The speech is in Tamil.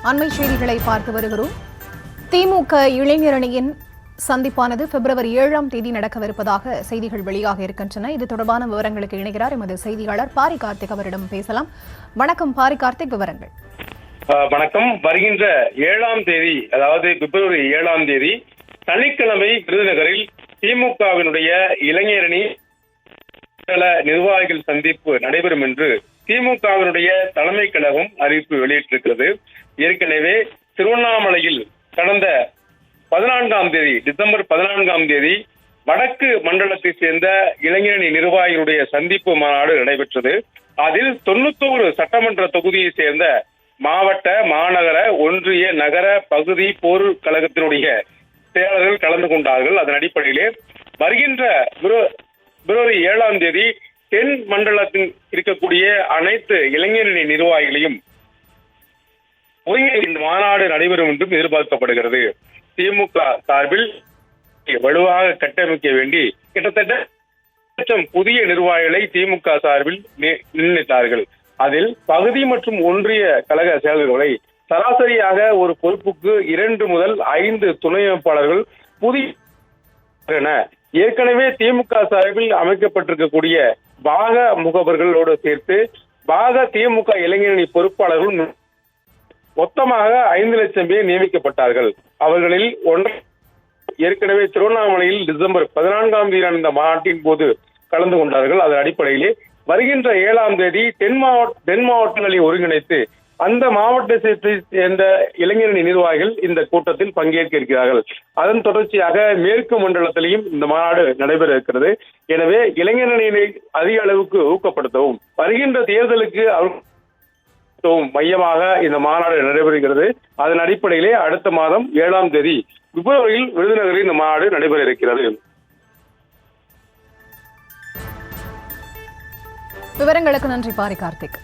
அண்மை செய்திகளை பார்த்து வருகிறோம். திமுக இளைஞரணியின் சந்திப்பானது பிப்ரவரி 7ஆம் தேதி நடக்கவிருப்பதாக செய்திகள் வெளியாக இருக்கின்றன. இது தொடர்பான விவரங்களுக்கு இணைகிறார் எமது செய்தியாளர் பாரி கார்த்திக். அவரிடம் பேசலாம். வணக்கம் பாரி கார்த்திக், விவரங்கள். வணக்கம். வருகின்ற 7ஆம் தேதி, அதாவது பிப்ரவரி 7ஆம் தேதி சனிக்கிழமை விருதுநகரில் திமுகவினுடைய இளைஞரணி நிர்வாகிகள் சந்திப்பு நடைபெறும் என்று திமுகவினுடைய தலைமை கழகம் அறிவிப்பு வெளியிட்டிருக்கிறது. ஏற்கனவே திருவண்ணாமலையில் கடந்த 14ஆம் தேதி, டிசம்பர் 14ஆம் தேதி வடக்கு மண்டலத்தை சேர்ந்த இளைஞரணி நிர்வாகிகளுடைய சந்திப்பு மாநாடு நடைபெற்றது. அதில் 91 சட்டமன்ற தொகுதியை சேர்ந்த மாவட்ட, மாநகர, ஒன்றிய, நகர, பகுதி போர் கழகத்தினுடைய செயலர்கள் கலந்து கொண்டார்கள். அதன் அடிப்படையிலே வருகின்ற பிப்ரவரி 7ஆம் தேதி தென் மண்டலத்தில் இருக்கக்கூடிய அனைத்து இளைஞரணி நிர்வாகிகளையும் இந்த மாநாடு நடைபெறும் என்றும் எதிர்பார்க்கப்படுகிறது. திமுக சார்பில் வலுவாக கட்டமைக்க வேண்டி கிட்டத்தட்ட புதிய நிர்வாகிகளை திமுக சார்பில் நிர்ணயித்தார்கள். அதில் பகுதி மற்றும் ஒன்றிய கழக செயலர்களை சராசரியாக ஒரு பொறுப்புக்கு 2 முதல் 5 துணை அமைப்பாளர்கள் புதிய ஏற்கனவே திமுக சார்பில் அமைக்கப்பட்டிருக்கக்கூடிய பாக முகவர்களோடு சேர்த்து பாக திமுக இளைஞரணி பொறுப்பாளர்கள் மொத்தமாக 5 லட்சம் பேர் நியமிக்கப்பட்டார்கள். அவர்களில் ஏற்கனவே திருவண்ணாமலையில் டிசம்பர் 14ஆம் தேதி இந்த மாநாட்டின் போது கலந்து கொண்டார்கள். அதன் அடிப்படையிலே வருகின்ற 7ஆம் தேதி தென் மாவட்டங்களை ஒருங்கிணைத்து அந்த மாவட்டத்தை சேர்ந்த இளைஞரணி நிர்வாகிகள் இந்த கூட்டத்தில் பங்கேற்க இருக்கிறார்கள். அதன் தொடர்ச்சியாக மேற்கு மண்டலத்திலையும் இந்த மாநாடு நடைபெற இருக்கிறது. எனவே இளைஞரணியை அதிக அளவுக்கு ஊக்கப்படுத்தவும் வருகின்ற தேர்தலுக்கு மையமாக இந்த மாநாடு நடைபெறுகிறது. அதன் அடிப்படையிலே அடுத்த மாதம் 7ஆம் தேதி பிப்ரவரியில் விருதுநகரில் இந்த மாநாடு நடைபெற இருக்கிறது. விவரங்களுக்கு நன்றி பாரி கார்த்திக்.